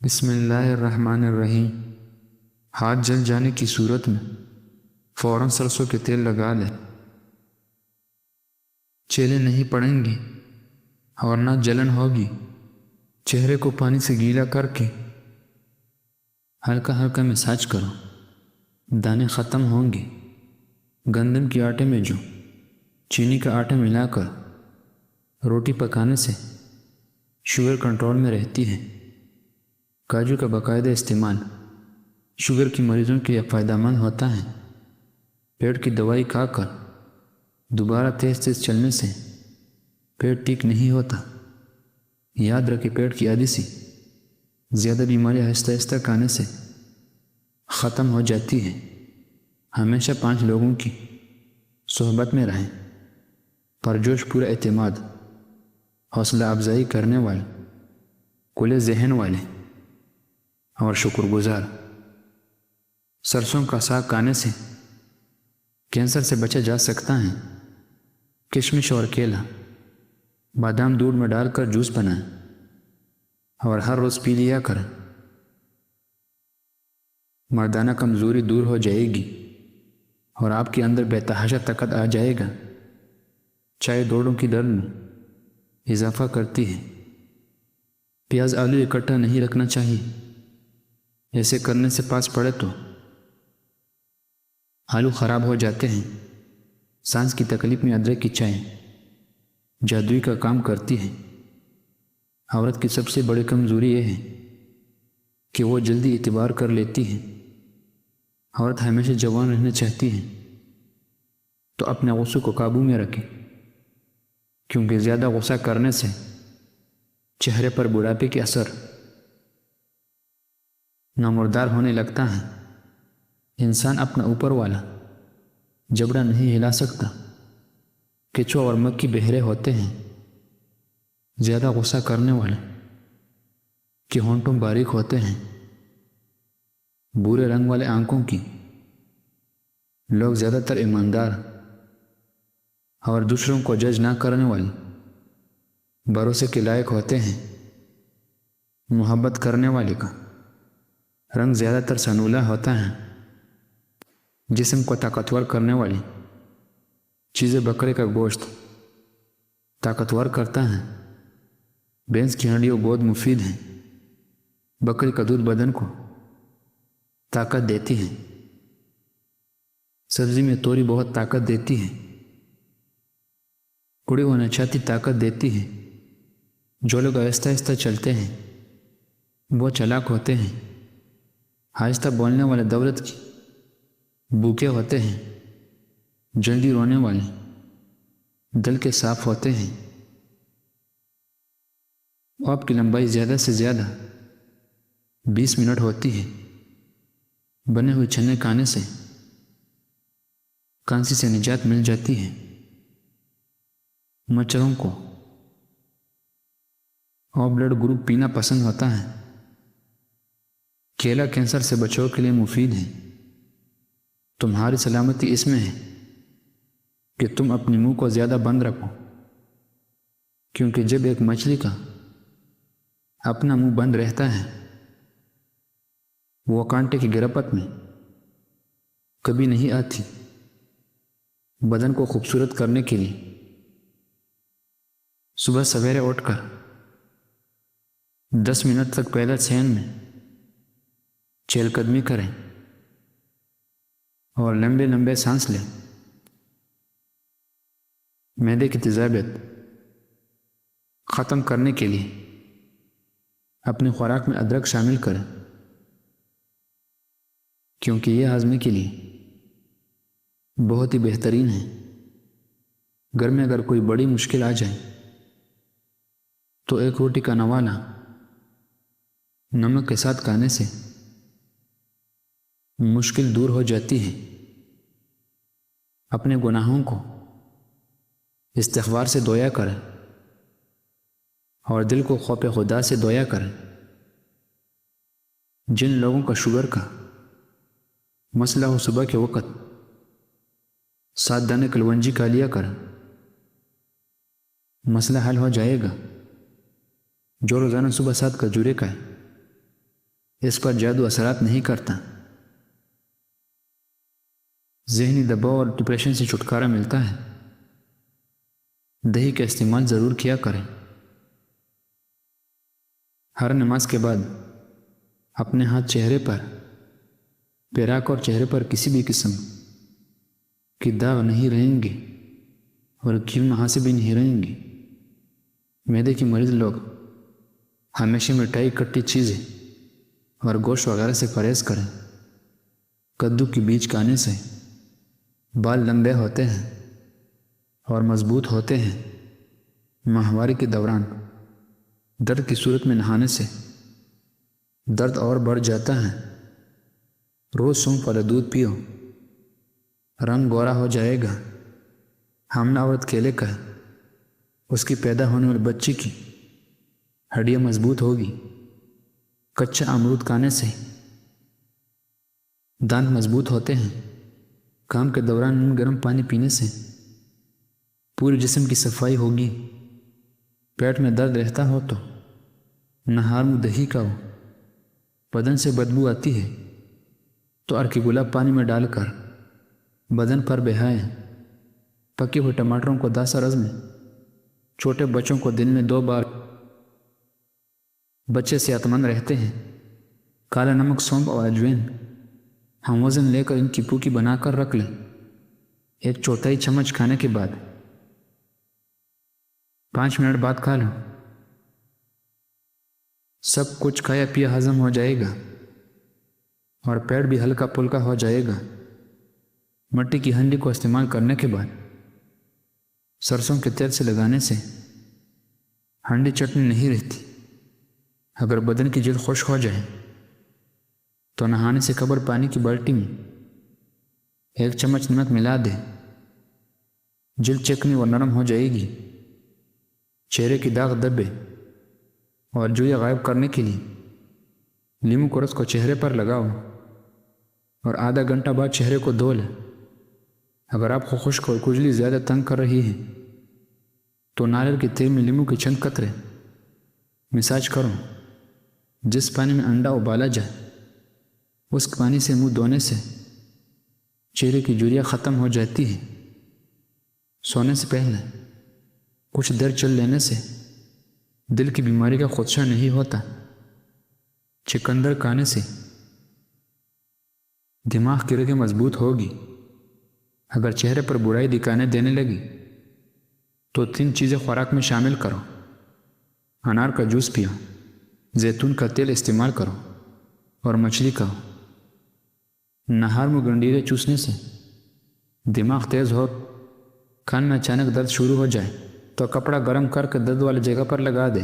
بسم اللہ الرحمن الرحیم۔ ہاتھ جل جانے کی صورت میں فوراً سرسوں کے تیل لگا لے، چیلیں نہیں پڑیں گی اور نہ جلن ہوگی۔ چہرے کو پانی سے گیلا کر کے ہلکا ہلکا مساج کرو، دانے ختم ہوں گے۔ گندم کے آٹے میں جو چینی کا آٹا ملا کر روٹی پکانے سے شوگر کنٹرول میں رہتی ہے۔ کاجو کا باقاعدہ استعمال شوگر کی مریضوں کے لیے فائدہ مند ہوتا ہے۔ پیٹ کی دوائی کھا کر دوبارہ تیز تیز چلنے سے پیٹ ٹھیک نہیں ہوتا۔ یاد رکھے، پیٹ کی عادی سی زیادہ بیماری آہستہ آہستہ کھانے سے ختم ہو جاتی ہے۔ ہمیشہ 5 لوگوں کی صحبت میں رہیں، پرجوش پورا اعتماد، حوصلہ افزائی کرنے والے، کھلے ذہن والے اور شکر گزار۔ سرسوں کا ساگ کھانے سے کینسر سے بچا جا سکتا ہے۔ کشمش اور کیلا، بادام دودھ میں ڈال کر جوس بنائیں اور ہر روز پی لیا کریں۔ مردانہ کمزوری دور ہو جائے گی اور آپ کے اندر بے تحاشا طاقت آ جائے گا۔ چائے دوڑوں کی درد میں اضافہ کرتی ہے۔ پیاز آلو اکٹھا نہیں رکھنا چاہیے، ایسے کرنے سے پاس پڑے تو آلو خراب ہو جاتے ہیں۔ سانس کی تکلیف میں ادرک کی چائے جادوئی کا کام کرتی ہے۔ عورت کی سب سے بڑی کمزوری یہ ہے کہ وہ جلدی اعتبار کر لیتی ہے۔ عورت ہمیشہ جوان رہنا چاہتی ہے تو اپنے غصے کو قابو میں رکھے، کیونکہ زیادہ غصہ کرنے سے چہرے پر بڑھاپے کے اثر نمودار ہونے لگتا ہے۔ انسان اپنا اوپر والا جبڑا نہیں ہلا سکتا۔ کیچوا اور مکھی بہرے ہوتے ہیں۔ زیادہ غصہ کرنے والے کے ہونٹوں باریک ہوتے ہیں۔ بھورے رنگ والے آنکھوں کی لوگ زیادہ تر ایماندار اور دوسروں کو جج نہ کرنے والے بھروسے کے لائق ہوتے ہیں۔ محبت کرنے والے کا رنگ زیادہ تر سنولا ہوتا ہے۔ جسم کو طاقتور کرنے والی چیزیں بکرے کا گوشت طاقتور کرتا ہے۔ بھینس کی ہڈیاں بہت مفید ہیں۔ بکری کا دودھ بدن کو طاقت دیتی ہے۔ سبزی میں توری بہت طاقت دیتی ہے۔ اڑی ہونا چاہتی طاقت دیتی ہے۔ جو لوگ آہستہ آہستہ چلتے ہیں وہ چالاک ہوتے ہیں۔ آہستہ بولنے والے دولت کی بھوکے ہوتے ہیں۔ جلدی رونے والے دل کے صاف ہوتے ہیں۔ آپ کی لمبائی زیادہ سے زیادہ 20 منٹ ہوتی ہے۔ بنے ہوئے چنے کھانے سے کانسی سے نجات مل جاتی ہے۔ مچھروں کو او بلڈ گروپ پینا پسند ہوتا ہے۔ کیلا کینسر سے بچاؤ کے لیے مفید ہے۔ تمہاری سلامتی اس میں ہے کہ تم اپنے منہ کو زیادہ بند رکھو، کیونکہ جب ایک مچھلی کا اپنا منہ بند رہتا ہے وہ کانٹے کی گرفت میں کبھی نہیں آتی۔ بدن کو خوبصورت کرنے کے لیے صبح سویرے اٹھ کر 10 منٹ تک پہلا صحن میں چہل قدمی کریں اور لمبے لمبے سانس لیں۔ معدے کی تیزابیت ختم کرنے کے لیے اپنی خوراک میں ادرک شامل کریں، کیونکہ یہ ہاضمے کے لیے بہت ہی بہترین ہے۔ گھر میں اگر کوئی بڑی مشکل آ جائے تو ایک روٹی کا نوالا نمک کے ساتھ کھانے سے مشکل دور ہو جاتی ہے۔ اپنے گناہوں کو استغفار سے دھویا کریں اور دل کو خوف خدا سے دھویا کریں۔ جن لوگوں کا شوگر کا مسئلہ ہو صبح کے وقت 7 دانے کلونجی کھا لیا کریں، مسئلہ حل ہو جائے گا۔ جو روزانہ صبح 7 کھجوریں کھائے اس پر جادو اثرات نہیں کرتا۔ ذہنی دباؤ اور ڈپریشن سے چھٹکارا ملتا ہے۔ دہی کا استعمال ضرور کیا کریں۔ ہر نماز کے بعد اپنے ہاتھ چہرے پر، پیراک اور چہرے پر کسی بھی قسم کی داغ نہیں رہیں گے اور کیل محاسے بھی نہیں رہیں گے۔ معدے کے مریض لوگ ہمیشہ مٹھائی، کھٹی چیزیں اور گوشت وغیرہ سے پرہیز کریں۔ کدو کے بیج کھانے سے بال لمبے ہوتے ہیں اور مضبوط ہوتے ہیں۔ ماہواری کے دوران درد کی صورت میں نہانے سے درد اور بڑھ جاتا ہے۔ روز سونف والا دودھ پیو، رنگ گورا ہو جائے گا۔ حاملہ عورت کیلے کا، اس کی پیدا ہونے والے بچے کی ہڈیاں مضبوط ہوگی۔ کچا امرود کھانے سے دانت مضبوط ہوتے ہیں۔ کام کے دوران گرم پانی پینے سے پورے جسم کی صفائی ہوگی۔ پیٹ میں درد رہتا ہو تو نہار منہ دہی کھاؤ۔ بدن سے بدبو آتی ہے تو ارک گلاب پانی میں ڈال کر بدن پر بہائیں۔ پکے ہوئے ٹماٹروں کو داسا رس میں چھوٹے بچوں کو دن میں 2 بار۔ بچے صحت مند رہتے ہیں۔ کالا نمک، سونف اور اجوین ہم وزن لے کر ان کی پوکی بنا کر رکھ لیں۔ 1/4 چمچ کھانے کے بعد 5 منٹ بعد کھا لو۔ سب کچھ کھایا پیا ہضم ہو جائے گا اور پیٹ بھی ہلکا پھلکا ہو جائے گا۔ مٹی کی ہنڈی کو استعمال کرنے کے بعد سرسوں کے تیل سے لگانے سے ہنڈی چٹنی نہیں رہتی۔ اگر بدن کی جلد خشک ہو جائے تو نہانے سے قبل پانی کی بالٹی میں 1 چمچ نمک ملا دے۔ جلد چکنی اور نرم ہو جائے گی۔ چہرے کی داغ دبے اور جوئیں غائب کرنے کے لیے لیمو کا رس کو چہرے پر لگاؤ اور آدھا گھنٹہ بعد چہرے کو دھو لیں۔ اگر آپ کو خشک اور کھجلی زیادہ تنگ کر رہی ہے تو ناریل کے تیل میں لیمو کے چند قطرے مساج کرو۔ جس پانی میں انڈا ابالا جائے اس پانی سے منہ دھونے سے چہرے کی جھریاں ختم ہو جاتی ہے۔ سونے سے پہلے کچھ دیر چل لینے سے دل کی بیماری کا خدشہ نہیں ہوتا۔ چقندر کھانے سے دماغ کی رگیں مضبوط ہوگی۔ اگر چہرے پر برائی دکھانے دینے لگی تو 3 چیزیں خوراک میں شامل کرو۔ انار کا جوس پیو، زیتون کا تیل استعمال کرو اور مچھلی کھاؤ۔ نہار میں گنڈیرے چوسنے سے دماغ تیز ہو۔ کان میں اچانک درد شروع ہو جائے تو کپڑا گرم کر کے درد والی جگہ پر لگا دے۔